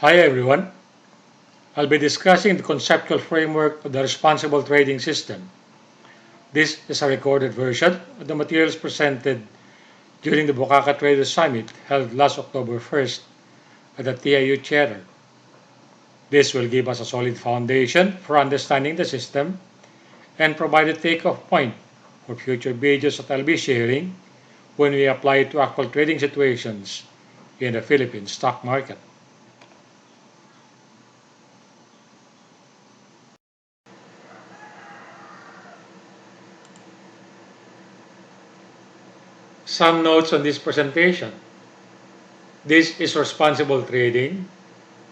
Hi everyone. I'll be discussing the conceptual framework of the responsible trading system. This is a recorded version of the materials presented during the Bukaka Traders Summit held last October 1st at the TIU Chatter. This will give us a solid foundation for understanding the system and provide a takeoff point for future videos that I'll be sharing when we apply it to actual trading situations in the Philippine stock market. Some notes on this presentation. This is responsible trading,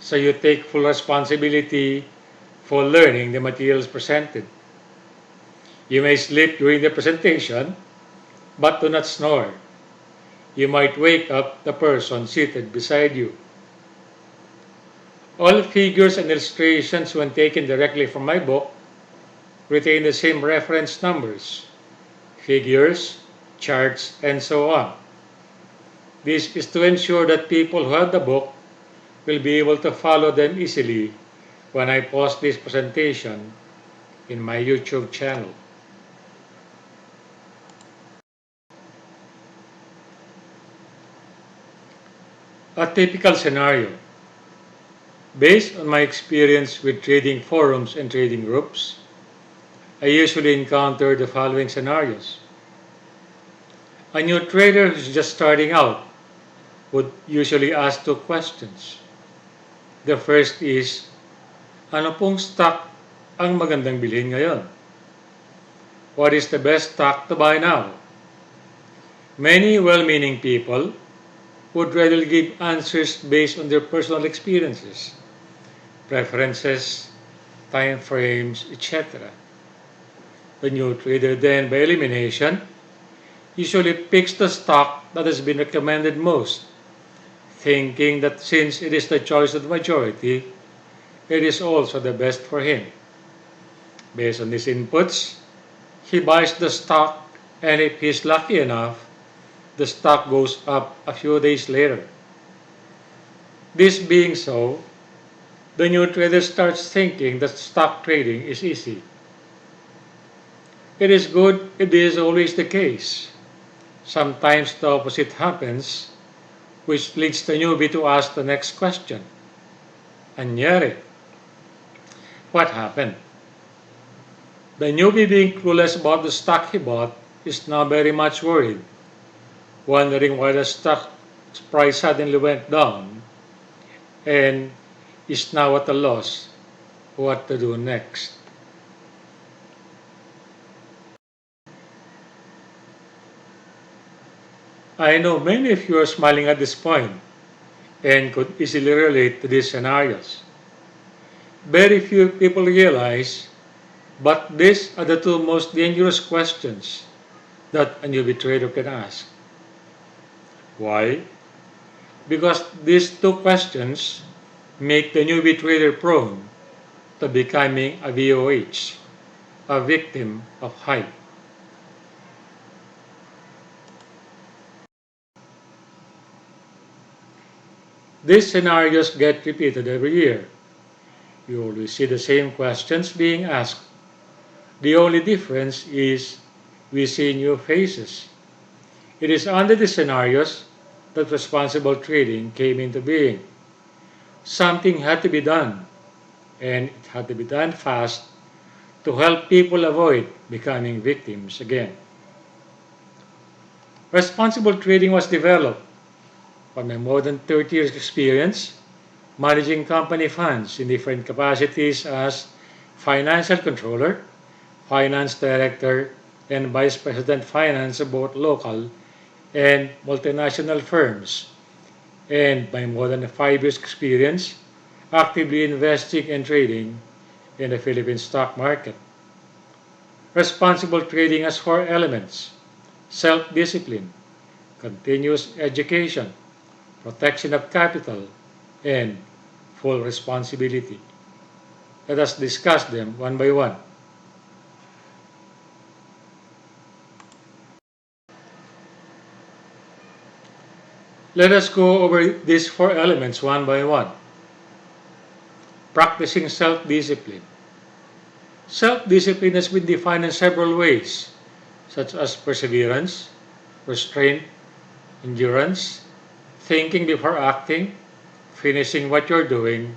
so you take full responsibility for learning the materials presented. You may sleep during the presentation, but do not snore. You might wake up the person seated beside you. All figures and illustrations, when taken directly from my book, retain the same reference numbers, figures, charts, and so on. This is to ensure that people who have the book will be able to follow them easily when I post this presentation in my YouTube channel. A typical scenario. Based on my experience with trading forums and trading groups, I usually encounter the following scenarios. A new trader who's just starting out would usually ask two questions. The first is, ano pong stock ang magandang bilhin ngayon? What is the best stock to buy now? Many well-meaning people would readily give answers based on their personal experiences, preferences, time frames, etc. The new trader then, by elimination, usually picks the stock that has been recommended most, thinking that since it is the choice of the majority, it is also the best for him. Based on these inputs, he buys the stock, and if he's lucky enough, the stock goes up a few days later. This being so, the new trader starts thinking that stock trading is easy. It is good if this is always the case. Sometimes the opposite happens, which leads the newbie to ask the next question. Anyari? What happened? The newbie, being clueless about the stock he bought, is now very much worried, wondering why the stock price suddenly went down, and is now at a loss what to do next. I know many of you are smiling at this point and could easily relate to these scenarios. Very few people realize, but these are the two most dangerous questions that a newbie trader can ask. Why? Because these two questions make the newbie trader prone to becoming a VOH, a victim of hype. These scenarios get repeated every year. You always see the same questions being asked. The only difference is we see new faces. It is under these scenarios that responsible trading came into being. Something had to be done, and it had to be done fast to help people avoid becoming victims again. Responsible trading was developed from my more than 30 years experience managing company funds in different capacities as financial controller, finance director, and vice president finance of both local and multinational firms, and by more than 5 years experience actively investing and trading in the Philippine stock market. Responsible trading has four elements: self-discipline, continuous education, protection of capital, and full responsibility. Let us discuss them one by one. Let us go over these four elements one by one. practicing self-discipline. Self-discipline has been defined in several ways, such as perseverance, restraint, endurance, thinking before acting, finishing what you're doing,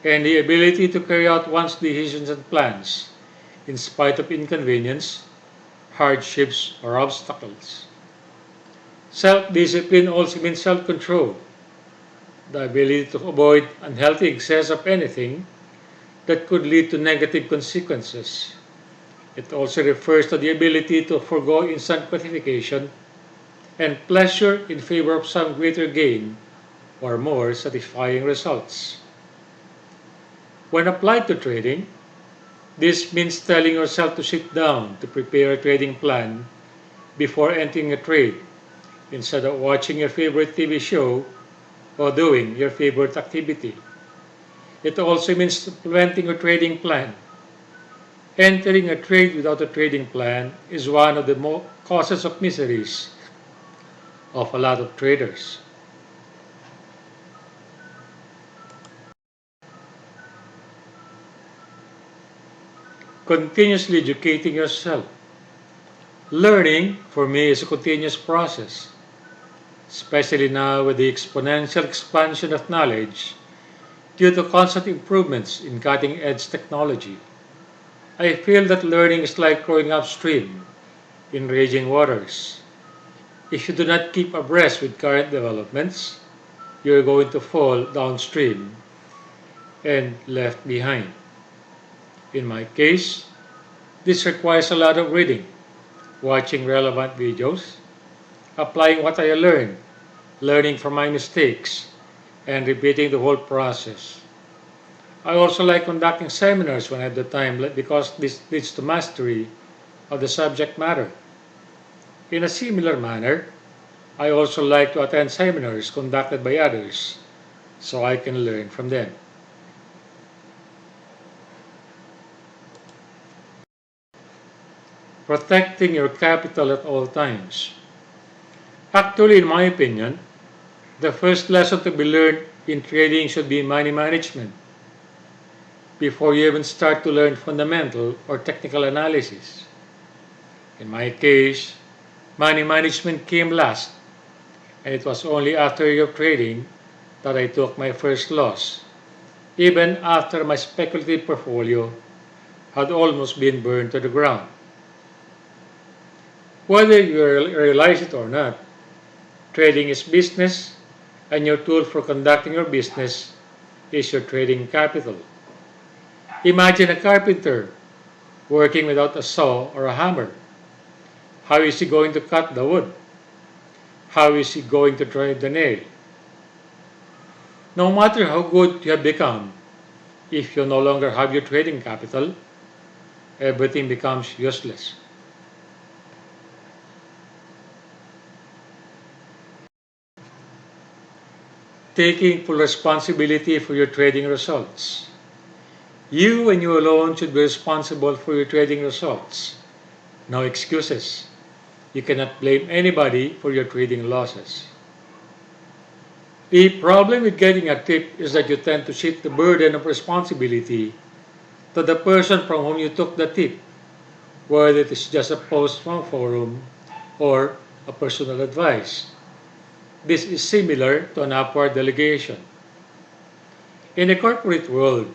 and the ability to carry out one's decisions and plans in spite of inconvenience, hardships, or obstacles. Self-discipline also means self-control, the ability to avoid unhealthy excess of anything that could lead to negative consequences. It also refers to the ability to forego instant gratification and pleasure in favor of some greater gain or more satisfying results. When applied to trading, this means telling yourself to sit down to prepare a trading plan before entering a trade instead of watching your favorite TV show or doing your favorite activity. It also means implementing a trading plan. Entering a trade without a trading plan is one of the causes of miseries of a lot of traders. Continuously educating yourself. Learning, for me, is a continuous process, especially now with the exponential expansion of knowledge due to constant improvements in cutting-edge technology. I feel that learning is like growing upstream in raging waters. If you do not keep abreast with current developments, you are going to fall downstream and left behind. In my case, this requires a lot of reading, watching relevant videos, applying what I learned, learning from my mistakes, and repeating the whole process. I also like conducting seminars when I have the time because this leads to mastery of the subject matter. In a similar manner, I also like to attend seminars conducted by others so I can learn from them. Protecting your capital at all times. Actually, in my opinion, the first lesson to be learned in trading should be money management before you even start to learn fundamental or technical analysis. In my case, money management came last, and it was only after a year of trading that I took my first loss, even after my speculative portfolio had almost been burned to the ground. Whether you realize it or not, trading is business, and your tool for conducting your business is your trading capital. Imagine a carpenter working without a saw or a hammer. How is he going to cut the wood? How is he going to drive the nail? No matter how good you have become, if you no longer have your trading capital, everything becomes useless. Taking full responsibility for your trading results. You and you alone should be responsible for your trading results. No excuses. You cannot blame anybody for your trading losses. The problem with getting a tip is that you tend to shift the burden of responsibility to the person from whom you took the tip, whether it is just a post from a forum or a personal advice. This is similar to an upward delegation. In the corporate world,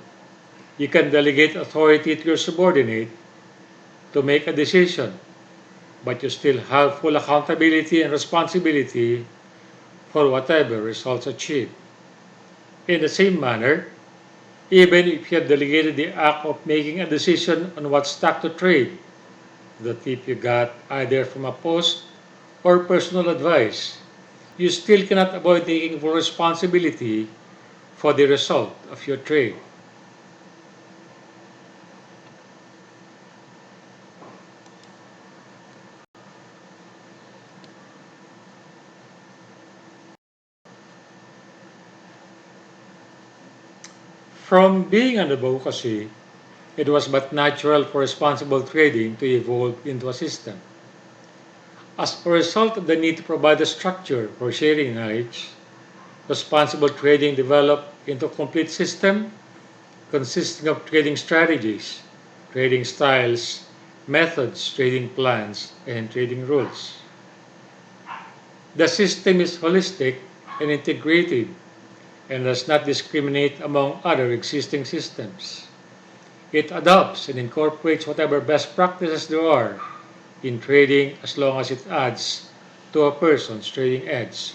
you can delegate authority to your subordinate to make a decision, but you still have full accountability and responsibility for whatever results achieved. In the same manner, even if you have delegated the act of making a decision on what stock to trade, the tip you got either from a post or personal advice, you still cannot avoid taking full responsibility for the result of your trade. From being an advocacy, it was but natural for responsible trading to evolve into a system. As a result of the need to provide a structure for sharing knowledge, responsible trading developed into a complete system consisting of trading strategies, trading styles, methods, trading plans, and trading rules. The system is holistic and integrated and does not discriminate among other existing systems. It adopts and incorporates whatever best practices there are in trading as long as it adds to a person's trading edge.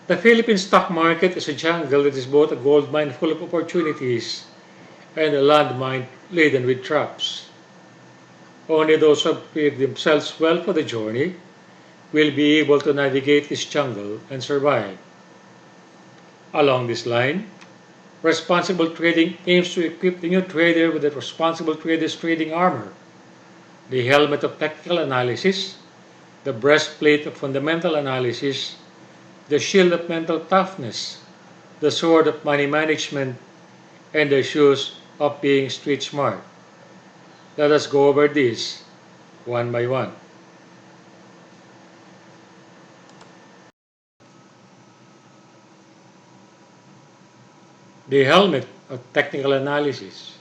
The Philippine stock market is a jungle that is both a goldmine full of opportunities and a landmine laden with traps. Only those who have prepared themselves well for the journey will be able to navigate this jungle and survive. Along this line, responsible trading aims to equip the new trader with the responsible trader's trading armor, the helmet of technical analysis, the breastplate of fundamental analysis, the shield of mental toughness, the sword of money management, and the shoes of being street smart. Let us go over these one by one. The helmet of technical analysis.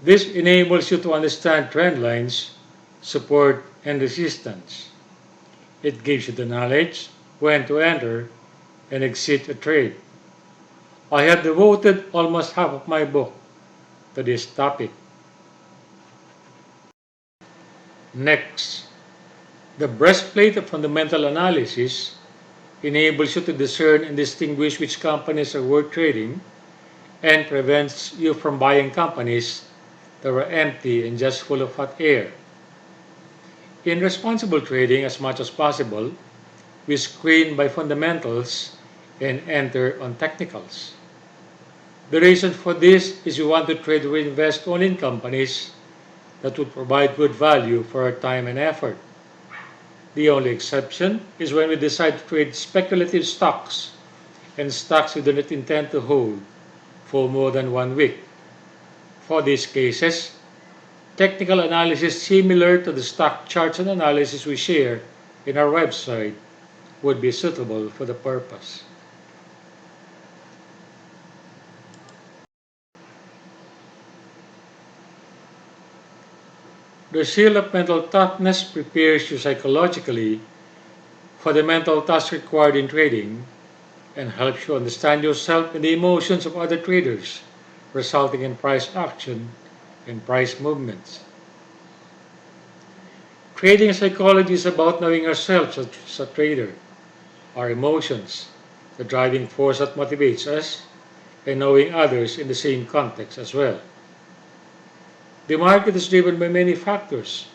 This enables you to understand trend lines, support, and resistance. It gives you the knowledge when to enter and exit a trade. I have devoted almost half of my book to this topic. Next, the breastplate of fundamental analysis enables you to discern and distinguish which companies are worth trading and prevents you from buying companies that are empty and just full of hot air. In responsible trading, as much as possible, we screen by fundamentals and enter on technicals. The reason for this is we want to trade or invest only in companies that would provide good value for our time and effort. The only exception is when we decide to trade speculative stocks and stocks we do not intend to hold for more than 1 week. For these cases, technical analysis similar to the stock charts and analysis we share in our website would be suitable for the purpose. The shield of mental toughness prepares you psychologically for the mental tasks required in trading and helps you understand yourself and the emotions of other traders, resulting in price action and price movements. Trading psychology is about knowing ourselves as a trader, our emotions, the driving force that motivates us, and knowing others in the same context as well. The market is driven by many factors: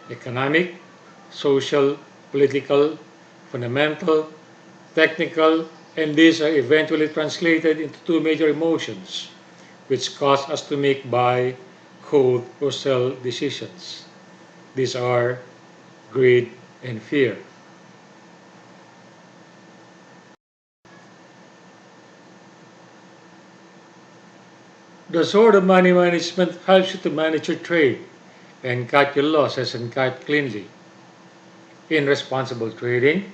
economic, social, political, fundamental, technical, and these are eventually translated into two major emotions, which cause us to make buy, hold, or sell decisions. These are greed and fear. The sword of money management helps you to manage your trade and cut your losses and cut cleanly. In responsible trading,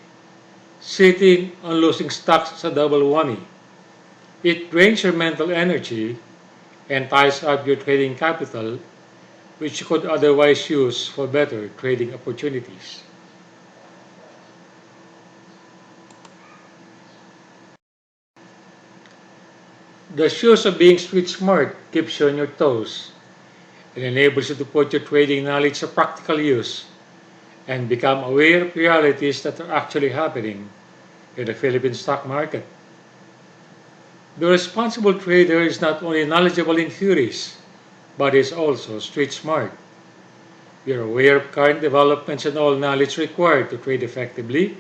sitting on losing stocks is a double whammy. It drains your mental energy and ties up your trading capital, which you could otherwise use for better trading opportunities. The shoes of being street smart keeps you on your toes and enables you to put your trading knowledge to practical use and become aware of realities that are actually happening in the Philippine stock market. The responsible trader is not only knowledgeable in theories, but is also street smart. We are aware of current developments and all knowledge required to trade effectively,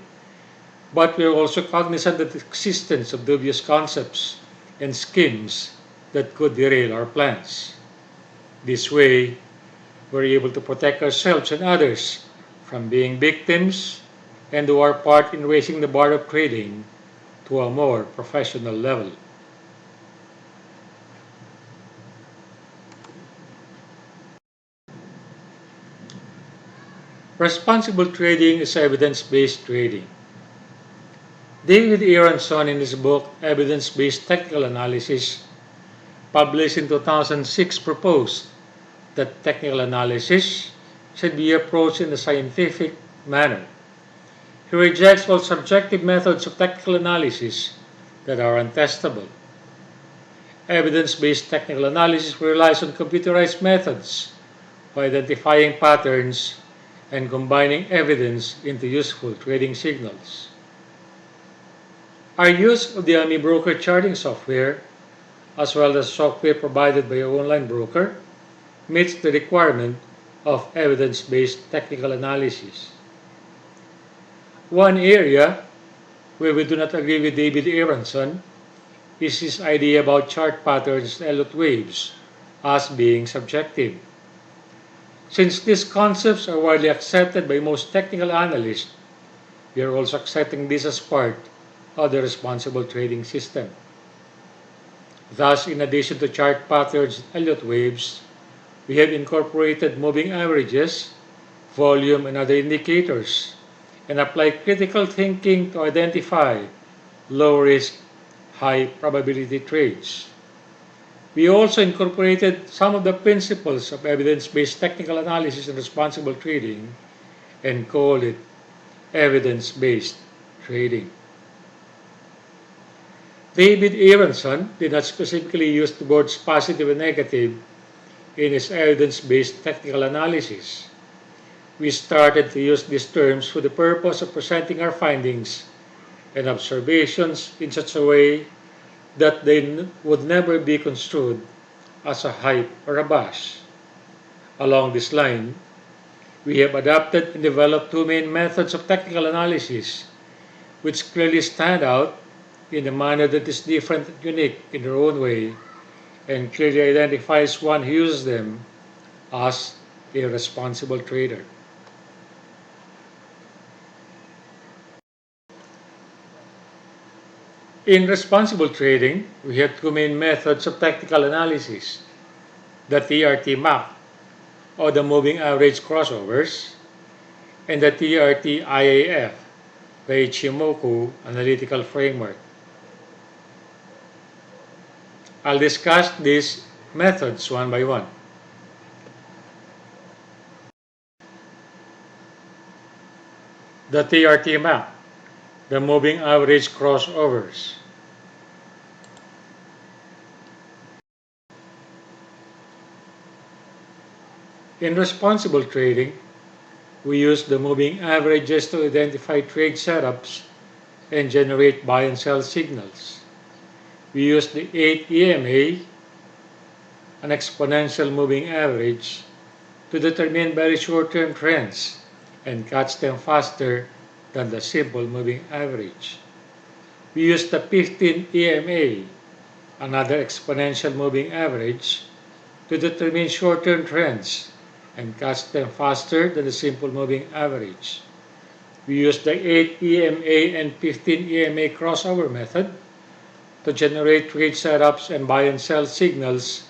but we are also cognizant of the existence of dubious concepts and schemes that could derail our plans. This way, we're able to protect ourselves and others from being victims and do our part in raising the bar of trading to a more professional level. Responsible trading is evidence-based trading. David Aronson, in his book Evidence-Based Technical Analysis, published in 2006, proposed that technical analysis should be approached in a scientific manner. He rejects all subjective methods of technical analysis that are untestable. Evidence-based technical analysis relies on computerized methods for identifying patterns and combining evidence into useful trading signals. Our use of the AMI broker charting software, as well as software provided by an online broker, meets the requirement of evidence-based technical analysis. One area where we do not agree with David Aronson is his idea about chart patterns and Elliott waves as being subjective. Since these concepts are widely accepted by most technical analysts, we are also accepting this as part of the responsible trading system. Thus, in addition to chart patterns and Elliott waves, we have incorporated moving averages, volume, and other indicators, and apply critical thinking to identify low-risk, high-probability trades. We also incorporated some of the principles of evidence-based technical analysis and responsible trading and call it evidence-based trading. David Aronson did not specifically use the words positive and negative in his evidence-based technical analysis. We started to use these terms for the purpose of presenting our findings and observations in such a way that they would never be construed as a hype or a bash. Along this line, we have adopted and developed two main methods of technical analysis, which clearly stand out in a manner that is different and unique in their own way, and clearly identifies one who uses them as a responsible trader. In responsible trading, we have two main methods of technical analysis: the TRT map, or the moving average crossovers, and the TRT IAF, the Ichi Moku analytical framework. I'll discuss these methods one by one. The TRT map, the moving average crossovers. In responsible trading, we use the moving averages to identify trade setups and generate buy and sell signals. We use the 8 EMA, an exponential moving average, to determine very short-term trends and catch them faster than the simple moving average. We use the 15 EMA, another exponential moving average, to determine short-term trends and catch them faster than the simple moving average. We use the 8 EMA and 15 EMA crossover method to generate trade setups and buy and sell signals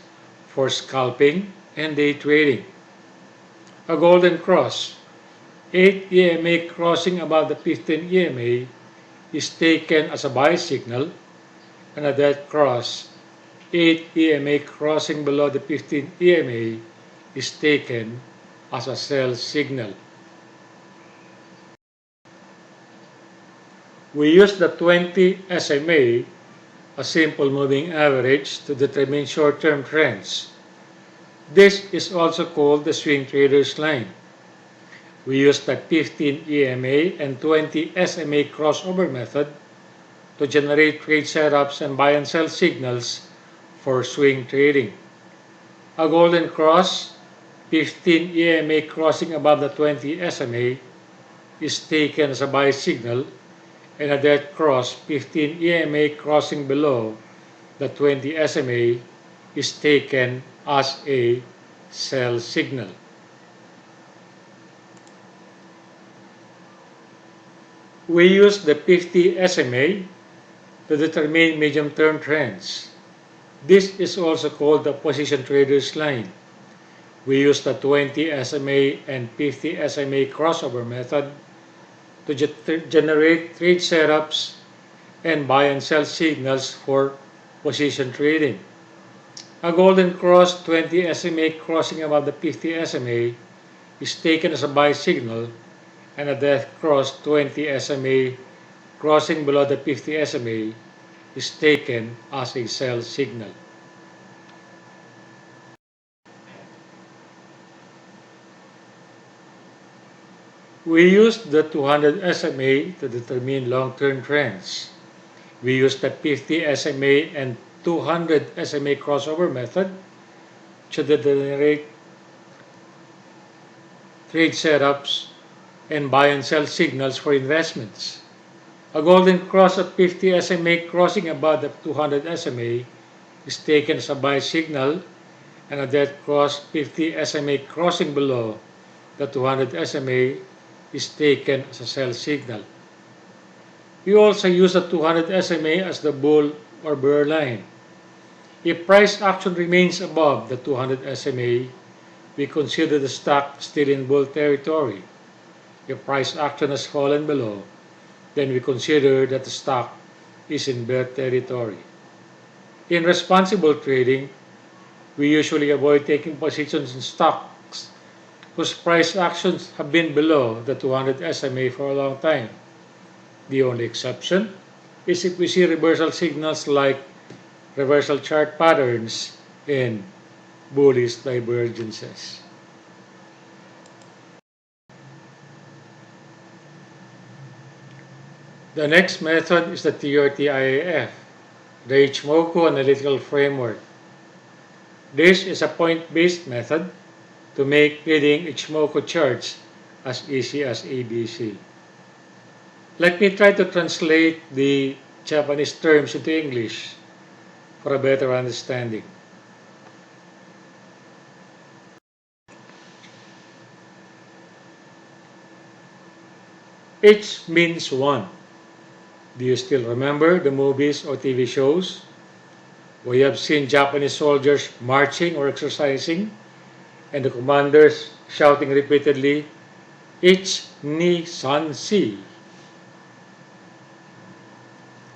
for scalping and day trading. A golden cross, 8 EMA crossing above the 15 EMA, is taken as a buy signal, and at that cross, 8 EMA crossing below the 15 EMA is taken as a sell signal. We use the 20 SMA, a simple moving average, to determine short-term trends. This is also called the swing trader's line. We use the 15 EMA and 20 SMA crossover method to generate trade setups and buy and sell signals for swing trading. A golden cross, 15 EMA crossing above the 20 SMA, is taken as a buy signal, and at that cross, 15 EMA crossing below the 20 SMA is taken as a sell signal. We use the 50 SMA to determine medium-term trends. This is also called the position trader's line. We use the 20 SMA and 50 SMA crossover method to generate trade setups and buy and sell signals for position trading. A golden cross 20 SMA crossing above the 50 SMA is taken as a buy signal, and a death cross 20 SMA crossing below the 50 SMA is taken as a sell signal. We used the 200 SMA to determine long-term trends. We used the 50 SMA and 200 SMA crossover method to generate trade setups and buy and sell signals for investments. A golden cross at 50 SMA crossing above the 200 SMA is taken as a buy signal, and a dead cross 50 SMA crossing below the 200 SMA is taken as a sell signal. We also use the 200 SMA as the bull or bear line. If price action remains above the 200 SMA, we consider the stock still in bull territory. If price action has fallen below, then we consider that the stock is in bear territory. In responsible trading, we usually avoid taking positions in stocks whose price actions have been below the 200 SMA for a long time. The only exception is if we see reversal signals like reversal chart patterns and bullish divergences. The next method is the TRTIAF, the Moku Analytical Framework. This is a point-based method to make reading Ichimoku charts as easy as ABC. Let me try to translate the Japanese terms into English for a better understanding. H means 1. Do you still remember the movies or TV shows where you have seen Japanese soldiers marching or exercising and the commanders shouting repeatedly, Ich ni san si?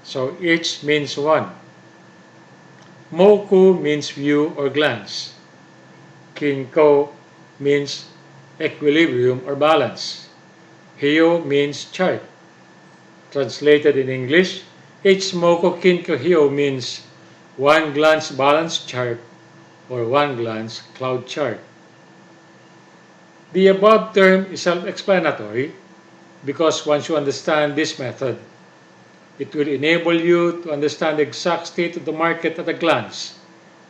So ich means 1. Moku means view or glance. Kinko means equilibrium or balance. Hyo means chart. Translated in English, Ichimoku Kinko Hyo means one glance balance chart or one glance cloud chart. The above term is self-explanatory because once you understand this method, it will enable you to understand the exact state of the market at a glance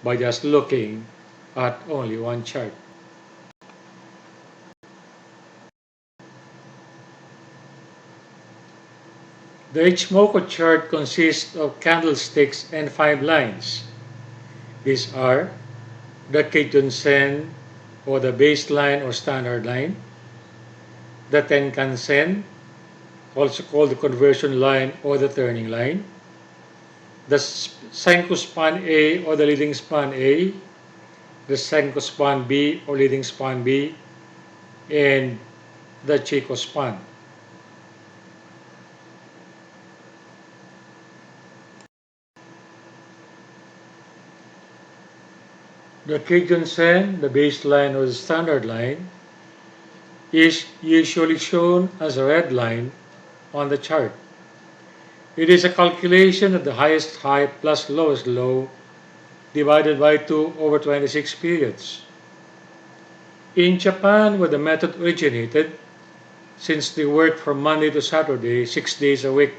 by just looking at only one chart. The Ichimoku chart consists of candlesticks and 5 lines. These are the Kijun-sen or the baseline or standard line, the Tenkan-sen, also called the conversion line or the turning line, the Senko span A or the leading span A, the Senko span B or leading span B, and the Chico span. The Kijun-sen, the baseline or the standard line, is usually shown as a red line on the chart. It is a calculation of the highest high plus lowest low divided by 2 over 26 periods. In Japan, where the method originated, since they work from Monday to Saturday, 6 days a week,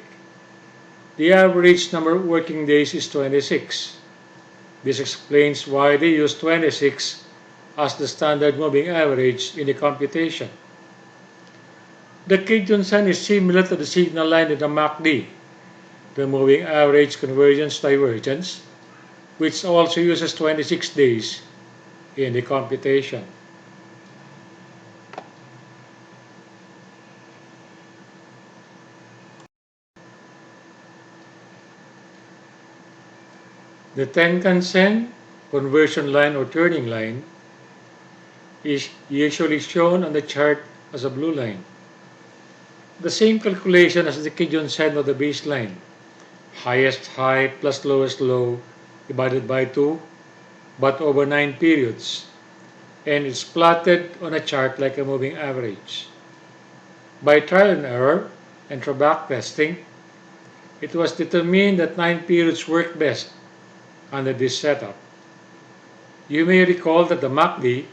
the average number of working days is 26. This explains why they use 26 as the standard moving average in the computation. The Kijun-sen is similar to the signal line in the MACD, the moving average convergence divergence, which also uses 26 days in the computation. The Tenkan-sen, conversion line or turning line, is usually shown on the chart as a blue line. The same calculation as the Kijun-sen or the baseline, highest high plus lowest low divided by 2 but over 9 periods, and it's plotted on a chart like a moving average. By trial and error and through backtesting, it was determined that 9 periods work best under this setup. You may recall that the MACD,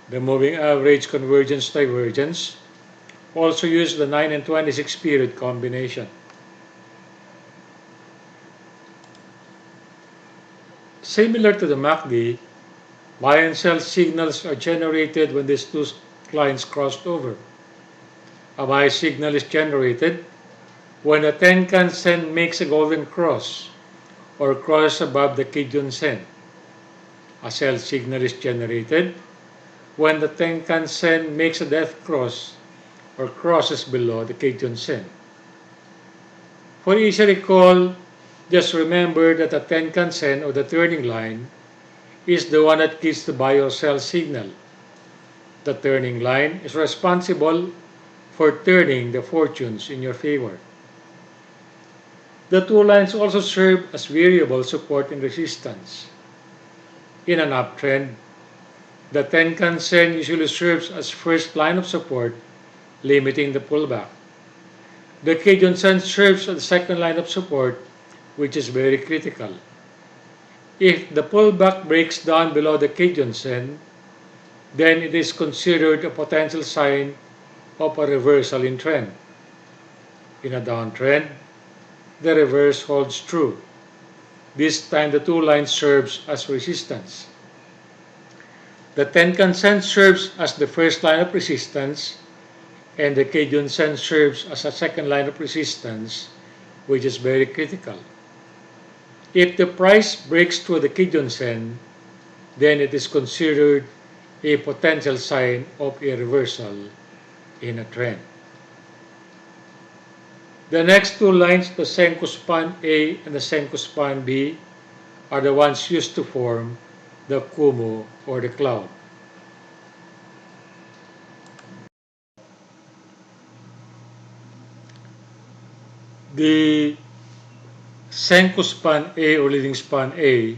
the moving average convergence divergence, also used the 9 and 26 period combination. Similar to the MACD, buy and sell signals are generated when these two lines crossed over. A buy signal is generated when a Tenkan Sen makes a golden cross or crosses above the Kijun Sen. A sell signal is generated when the Tenkan Sen makes a death cross or crosses below the Kijun Sen. For easy recall, just remember that the Tenkan Sen, or the turning line, is the one that gives the buy or sell signal. The turning line is responsible for turning the fortunes in your favor. The two lines also serve as variable support and resistance. In an uptrend, the Tenkan Sen usually serves as first line of support, limiting the pullback. The Kijun Sen serves as the second line of support, which is very critical. If the pullback breaks down below the Kijun Sen, then it is considered a potential sign of a reversal in trend. In a downtrend, the reverse holds true. This time the two lines serves as resistance. The Tenkan Sen serves as the first line of resistance, and the Kijun Sen serves as a second line of resistance, which is very critical. If the price breaks through the Kijun Sen, then it is considered a potential sign of a reversal in a trend. The next two lines, the Senko span A and the Senko span B, are the ones used to form the Kumu, or the cloud. The Senko span A, or leading span A,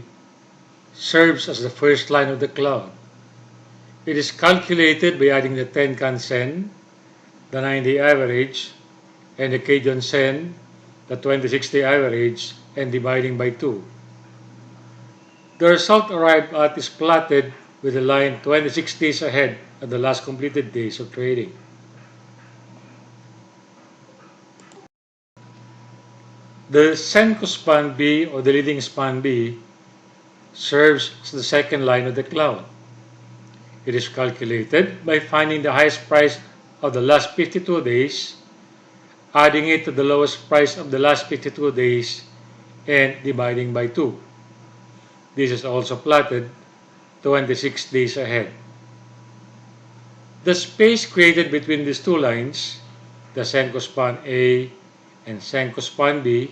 serves as the first line of the cloud. It is calculated by adding the Tenkan Sen, the 9-day average, and the Kijun Sen, the 26-day average, and dividing by 2. The result arrived at is plotted with the line 26 days ahead of the last completed days of trading. The Senko span B, or the leading span B, serves as the second line of the cloud. It is calculated by finding the highest price of the last 52 days, adding it to the lowest price of the last 52 days, and dividing by 2. This is also plotted 26 days ahead. The space created between these two lines, the Senko span A and Senko span B,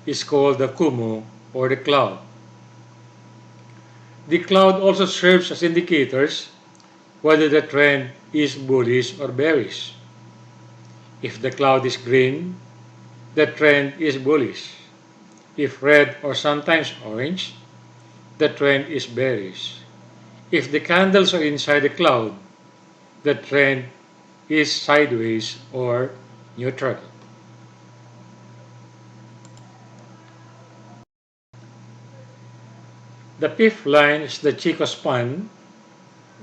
is called the Kumu, or the cloud. The cloud also serves as indicators whether the trend is bullish or bearish. If the cloud is green, the trend is bullish. If red or sometimes orange, the trend is bearish. If the candles are inside the cloud, the trend is sideways or neutral. The fifth line is the Chico span,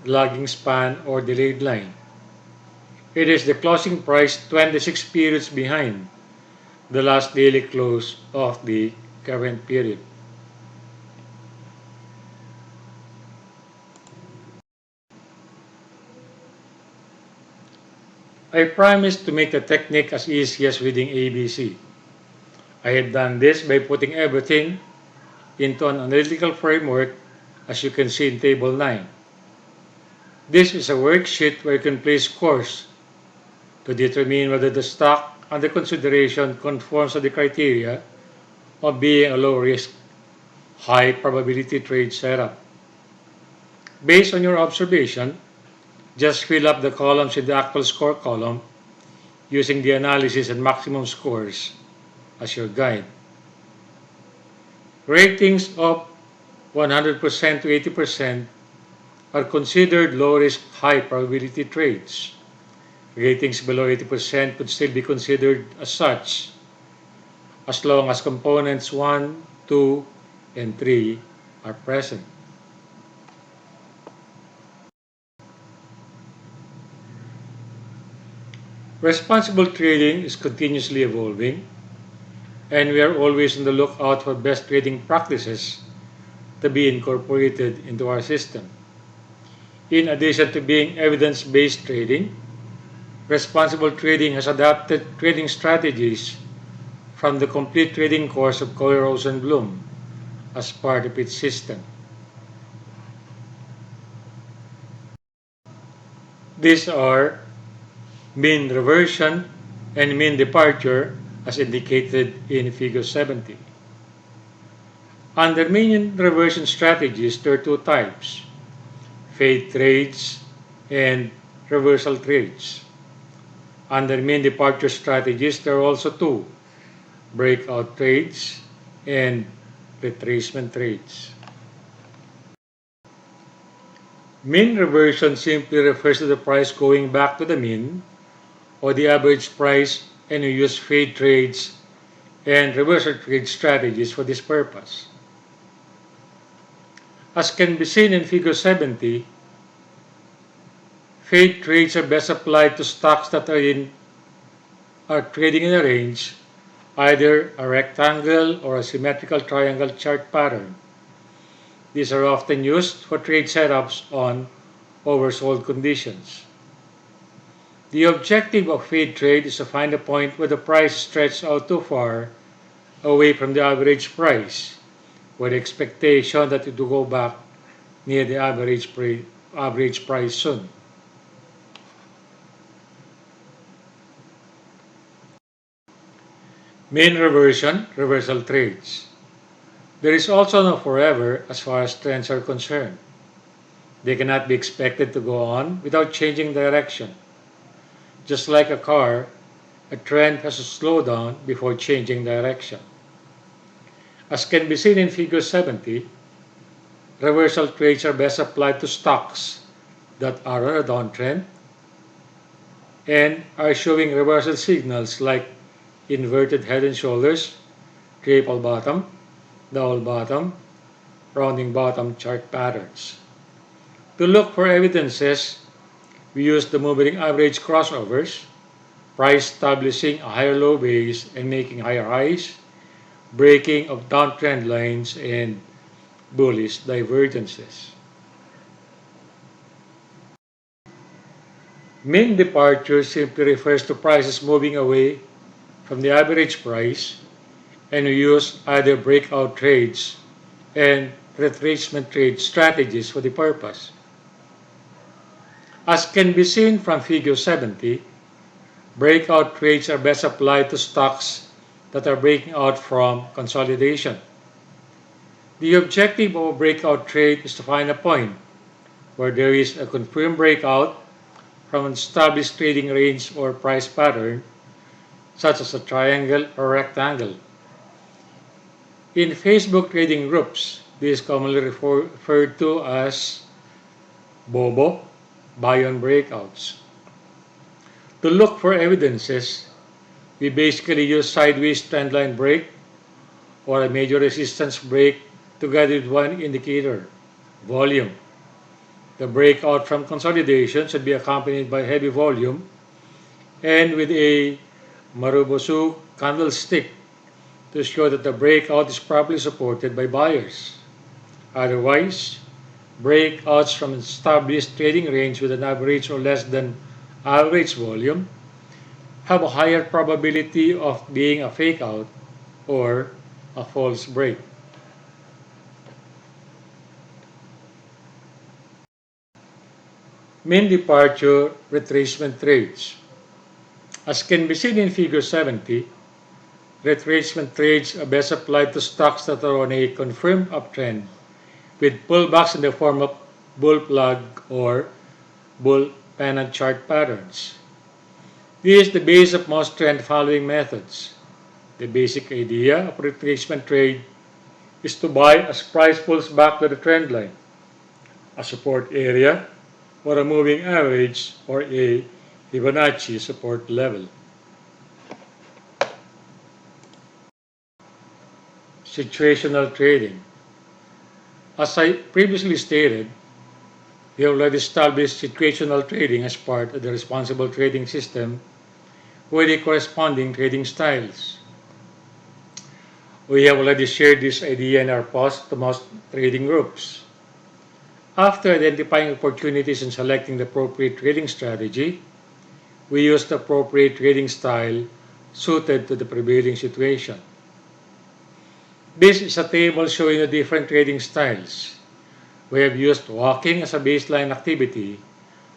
lagging span, or delayed line. It is the closing price 26 periods behind the last daily close of the current period. I promised to make the technique as easy as reading ABC. I have done this by putting everything into an analytical framework, as you can see in Table 9. This is a worksheet where you can place scores to determine whether the stock under consideration conforms to the criteria of being a low-risk, high-probability trade setup. Based on your observation, just fill up the columns in the actual score column using the analysis and maximum scores as your guide. Ratings of 100% to 80% are considered low-risk, high-probability trades. Ratings below 80% could still be considered as such, as long as components 1, 2, and 3 are present. Responsible trading is continuously evolving, and we are always on the lookout for best trading practices to be incorporated into our system. In addition to being evidence-based trading, responsible trading has adapted trading strategies from the complete trading course of Cory Rosenblum as part of its system. These are mean reversion and mean departure as indicated in Figure 70. Under mean reversion strategies, there are two types: fade trades and reversal trades. Under mean departure strategies, there are also two: breakout trades and retracement trades. Mean reversion simply refers to the price going back to the mean or the average price, and we use fade trades and reversal trade strategies for this purpose. As can be seen in Figure 70, fade trades are best applied to stocks that are trading in a range, either a rectangle or a symmetrical triangle chart pattern. These are often used for trade setups on oversold conditions. The objective of fade trade is to find a point where the price stretches out too far away from the average price, with the expectation that it will go back near the average price soon. Mean reversion, reversal trades. There is also no forever as far as trends are concerned. They cannot be expected to go on without changing direction. Just like a car, a trend has to slow down before changing direction. As can be seen in Figure 70, reversal trades are best applied to stocks that are on a downtrend and are showing reversal signals like inverted head and shoulders, triple bottom, double bottom, rounding bottom chart patterns. To look for evidences, we use the moving average crossovers, price establishing a higher low base and making higher highs, breaking of downtrend lines, and bullish divergences. Mean departure simply refers to prices moving away from the average price, and we use either breakout trades and retracement trade strategies for the purpose. As can be seen from Figure 70, breakout trades are best applied to stocks that are breaking out from consolidation. The objective of a breakout trade is to find a point where there is a confirmed breakout from an established trading range or price pattern, such as a triangle or rectangle. In Facebook trading groups, this is commonly referred to as BOBO, buy-on breakouts. To look for evidences, we basically use sideways trendline break or a major resistance break together with one indicator, volume. The breakout from consolidation should be accompanied by heavy volume and with a Marubosu candlestick to show that the breakout is properly supported by buyers. Otherwise, breakouts from established trading range with an average or less than average volume have a higher probability of being a fake out or a false break. Mean departure retracement trades. As can be seen in Figure 70, retracement trades are best applied to stocks that are on a confirmed uptrend with pullbacks in the form of bull plug or bull pennant chart patterns. This is the base of most trend following methods. The basic idea of retracement trade is to buy as price pulls back to the trend line, a support area, or a moving average, or a Fibonacci support level. Situational trading. As I previously stated, we have already established situational trading as part of the responsible trading system with the corresponding trading styles. We have already shared this idea in our post to most trading groups. After identifying opportunities and selecting the appropriate trading strategy, we use the appropriate trading style suited to the prevailing situation. This is a table showing the different trading styles. We have used walking as a baseline activity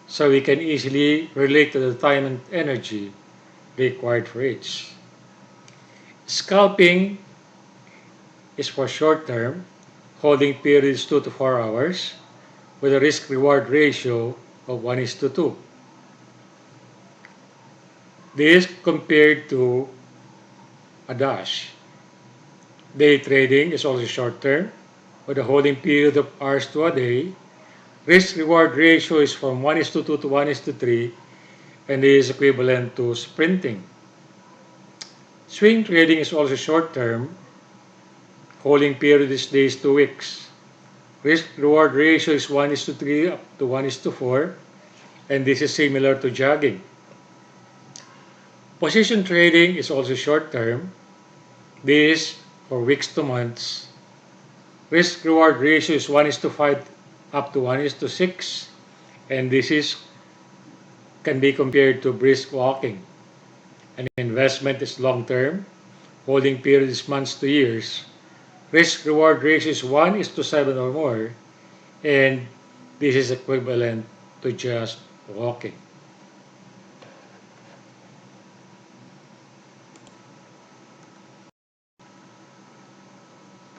so we can easily relate to the time and energy required for each. Scalping is for short term, holding periods 2 to 4 hours with a risk-reward ratio of 1:2. This compared to a dash. Day trading is also short term with a holding period of hours to a day. Risk-reward ratio is from 1:2 to 1:3 and is equivalent to sprinting. Swing trading is also short term. Holding period is days to weeks. Risk-reward ratio is 1:3 up to 1:4, and this is similar to jogging. Position trading is also short term. This for weeks to months. Risk-reward ratio is 1:5 up to 1:6, and this can be compared to brisk walking. An investment is long term. Holding period is months to years. Risk-reward ratio is 1:7 or more, and this is equivalent to just walking.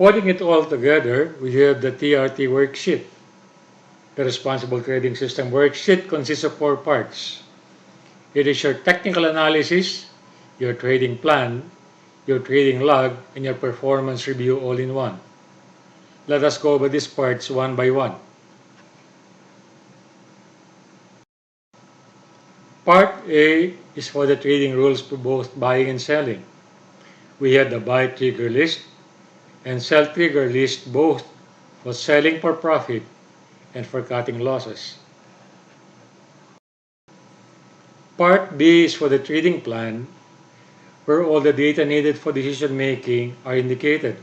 Putting it all together, we have the TRT worksheet. The Responsible Trading System worksheet consists of 4 parts. It is your technical analysis, your trading plan, your trading log, and your performance review all in one. Let us go over these parts one by one. Part A is for the trading rules for both buying and selling. We have the buy trigger list and sell trigger list both for selling for profit and for cutting losses. Part B is for the trading plan, where all the data needed for decision making are indicated.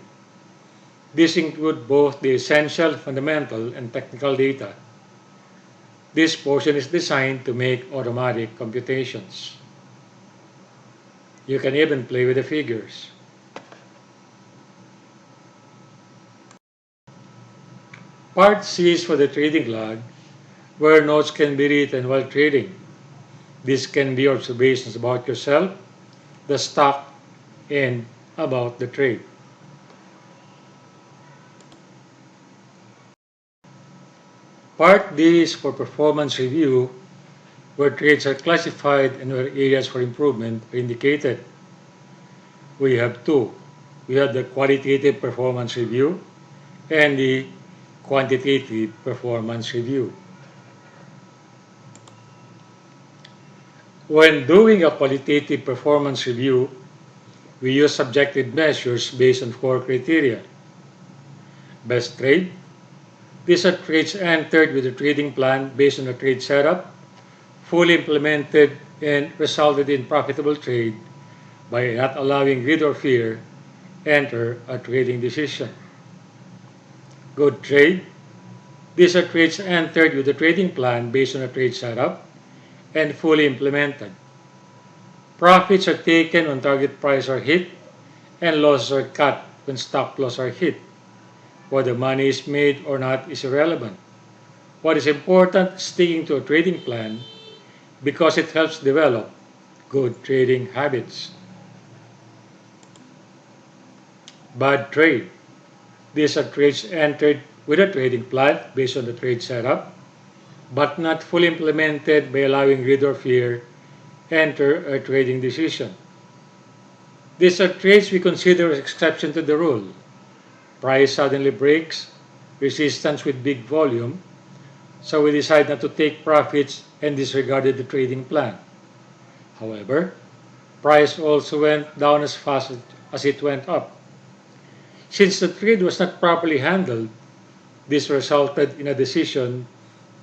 This includes both the essential, fundamental, and technical data. This portion is designed to make automatic computations. You can even play with the figures. Part C is for the trading log, where notes can be written while trading. This can be observations about yourself, the stock, and about the trade. Part D is for performance review, where trades are classified and where areas for improvement are indicated. We have 2. We have the qualitative performance review and the quantitative performance review. When doing a qualitative performance review, we use subjective measures based on 4 criteria. Best trade. These are trades entered with a trading plan based on a trade setup, fully implemented, and resulted in profitable trade by not allowing greed or fear enter a trading decision. Good trade. These are trades entered with a trading plan based on a trade setup and fully implemented. Profits are taken when target price are hit and losses are cut when stop loss are hit. Whether money is made or not is irrelevant. What is important is sticking to a trading plan because it helps develop good trading habits. Bad trade. These are trades entered with a trading plan based on the trade setup, but not fully implemented by allowing greed or fear enter a trading decision. These are trades we consider as exception to the rule. Price suddenly breaks resistance with big volume, so we decide not to take profits and disregarded the trading plan. However, price also went down as fast as it went up. Since the trade was not properly handled, this resulted in a decision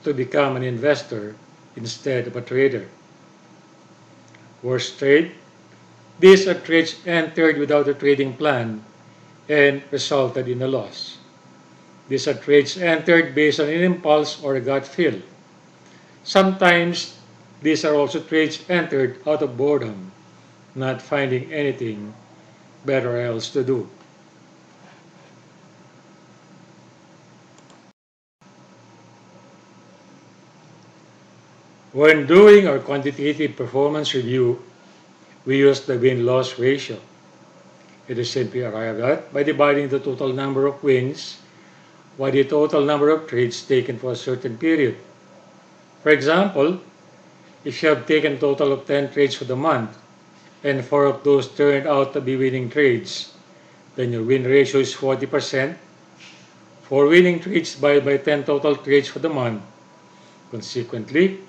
to become an investor instead of a trader. Worst trade, these are trades entered without a trading plan and resulted in a loss. These are trades entered based on an impulse or a gut feel. Sometimes these are also trades entered out of boredom, not finding anything better else to do. When doing our quantitative performance review, we use the win-loss ratio. It is simply arrived at by dividing the total number of wins by the total number of trades taken for a certain period. For example, if you have taken a total of 10 trades for the month and 4 of those turned out to be winning trades, then your win ratio is 40%. 4 winning trades divided by 10 total trades for the month. Consequently,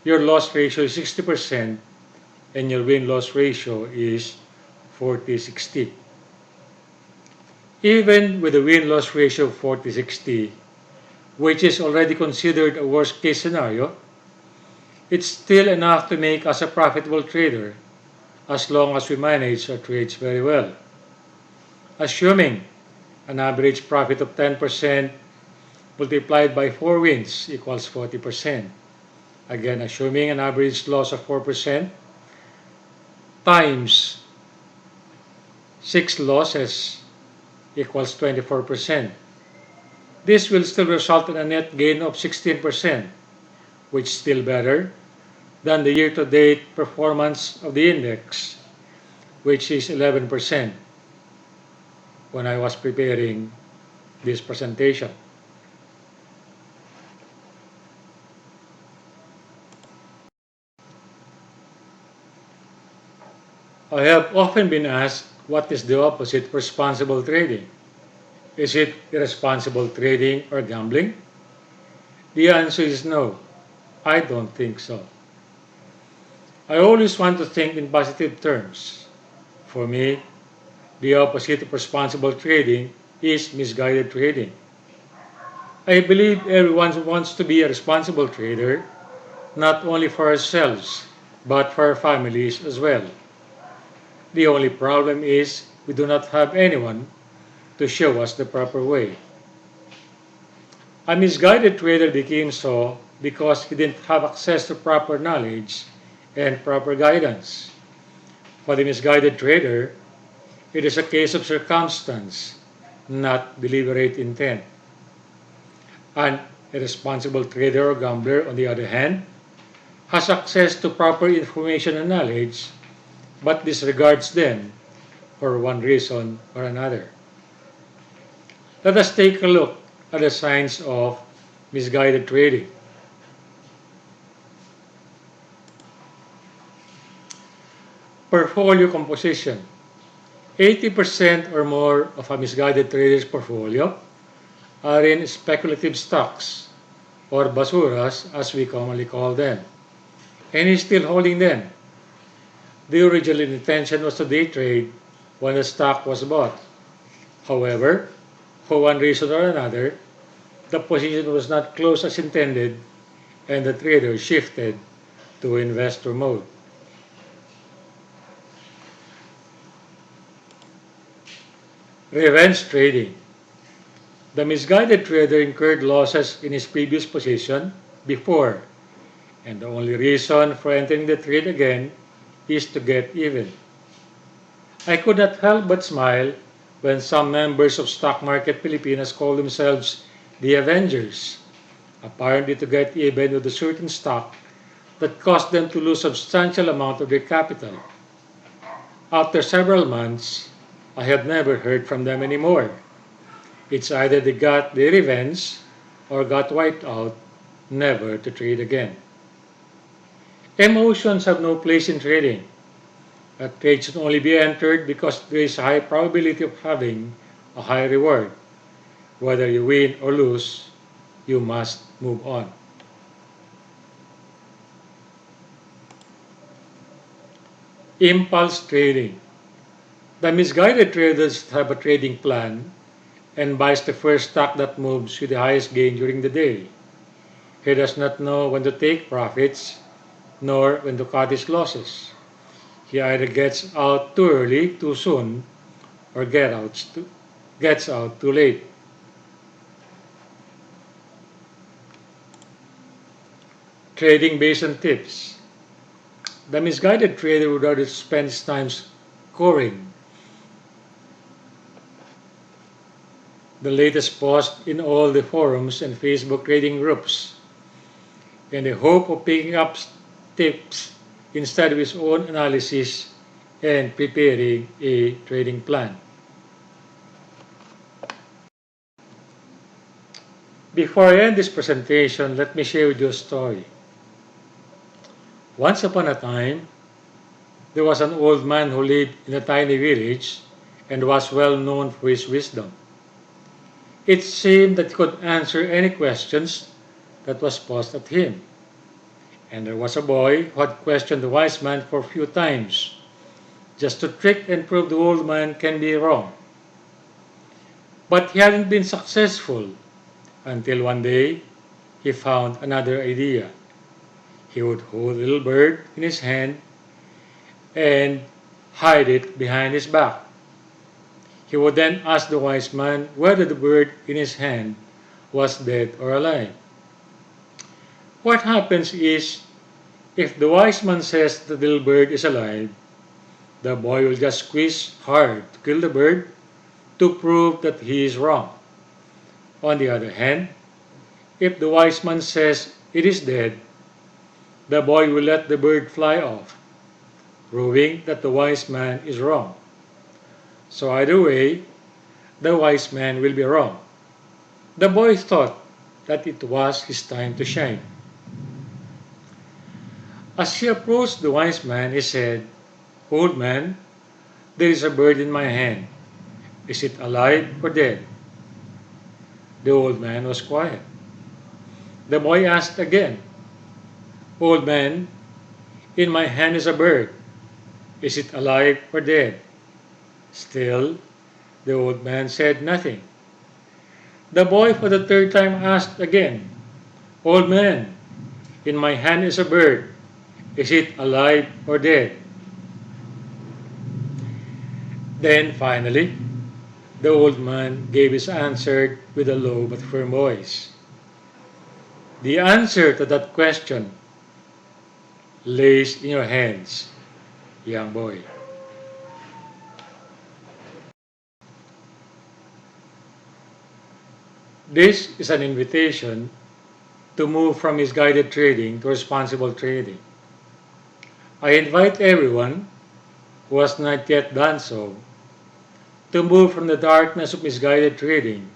your loss ratio is 60% and your win-loss ratio is 40-60. Even with a win-loss ratio of 40-60, which is already considered a worst-case scenario, it's still enough to make us a profitable trader as long as we manage our trades very well. Assuming an average profit of 10% multiplied by 4 wins equals 40%. Again, assuming an average loss of 4% times 6 losses equals 24%. This will still result in a net gain of 16%, which is still better than the year-to-date performance of the index, which is 11% when I was preparing this presentation. I have often been asked what is the opposite of responsible trading. Is it irresponsible trading or gambling? The answer is no. I don't think so. I always want to think in positive terms. For me, the opposite of responsible trading is misguided trading. I believe everyone wants to be a responsible trader, not only for ourselves, but for our families as well. The only problem is we do not have anyone to show us the proper way. A misguided trader became so because he didn't have access to proper knowledge and proper guidance. For the misguided trader, it is a case of circumstance, not deliberate intent. An irresponsible trader or gambler, on the other hand, has access to proper information and knowledge, but disregards them for one reason or another. Let us take a look at the signs of misguided trading. Portfolio composition. 80% or more of a misguided trader's portfolio are in speculative stocks, or basuras as we commonly call them, and he's still holding them. The original intention was to day trade when the stock was bought. However, for one reason or another, the position was not closed as intended and the trader shifted to investor mode. Revenge trading. The misguided trader incurred losses in his previous position before, and the only reason for entering the trade again is to get even. I could not help but smile when some members of Stock Market Pilipinas call themselves the Avengers, apparently to get even with a certain stock that caused them to lose substantial amount of their capital. After several months, I have never heard from them anymore. It's either they got their revenge or got wiped out, never to trade again. Emotions have no place in trading. A trade should only be entered because there is a high probability of having a high reward, Whether you win or lose, you must move on. Impulse trading. The misguided traders have a trading plan and buys the first stock that moves with the highest gain during the day. He does not know when to take profits nor when to cut his losses. He either gets out too early, too soon, or gets out too late. Trading based on tips. The misguided trader would rather spend his time scoring the latest post in all the forums and Facebook trading groups in the hope of picking up tips instead of his own analysis and preparing a trading plan. Before I end this presentation, let me share with you a story. Once upon a time, there was an old man who lived in a tiny village and was well known for his wisdom. It seemed that he could answer any questions that was posed at him. And there was a boy who had questioned the wise man for a few times, just to trick and prove the old man can be wrong. But he hadn't been successful until one day he found another idea. He would hold a little bird in his hand and hide it behind his back. He would then ask the wise man whether the bird in his hand was dead or alive. What happens is, if the wise man says the little bird is alive, the boy will just squeeze hard to kill the bird to prove that he is wrong. On the other hand, if the wise man says it is dead, the boy will let the bird fly off, proving that the wise man is wrong. So either way, the wise man will be wrong. The boy thought that it was his time to shine. As he approached the wise man, he said, "Old man, there is a bird in my hand. Is it alive or dead?" The old man was quiet. The boy asked again, "Old man, in my hand is a bird. Is it alive or dead?" Still, the old man said nothing. The boy for the third time asked again, "Old man, in my hand is a bird. Is it alive or dead?" Then finally, the old man gave his answer with a low but firm voice. "The answer to that question lays in your hands, young boy." This is an invitation to move from misguided trading to responsible trading. I invite everyone who has not yet done so to move from the darkness of misguided trading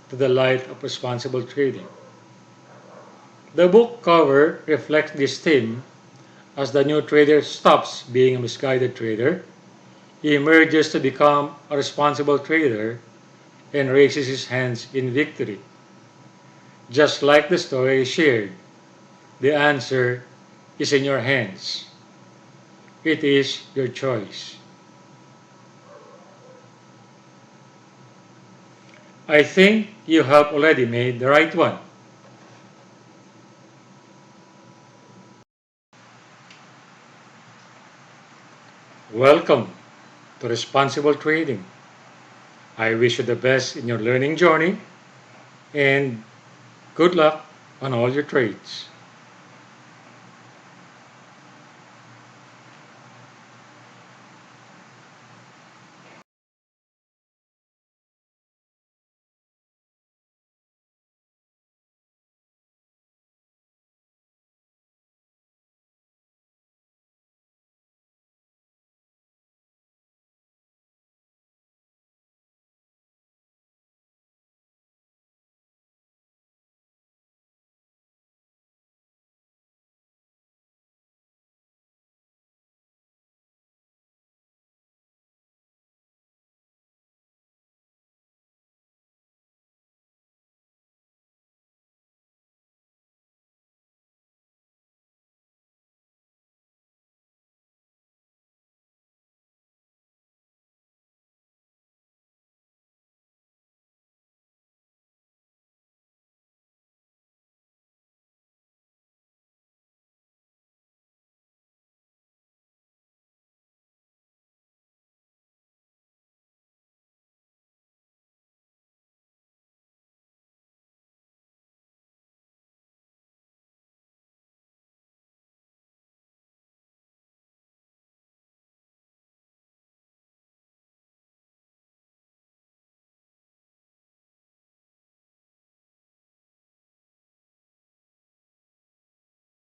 to the light of responsible trading. The book cover reflects this theme as the new trader stops being a misguided trader, he emerges to become a responsible trader, and raises his hands in victory. Just like the story shared, the answer is in your hands. It is your choice. I think you have already made the right one. Welcome to Responsible Trading. I wish you the best in your learning journey and good luck on all your trades.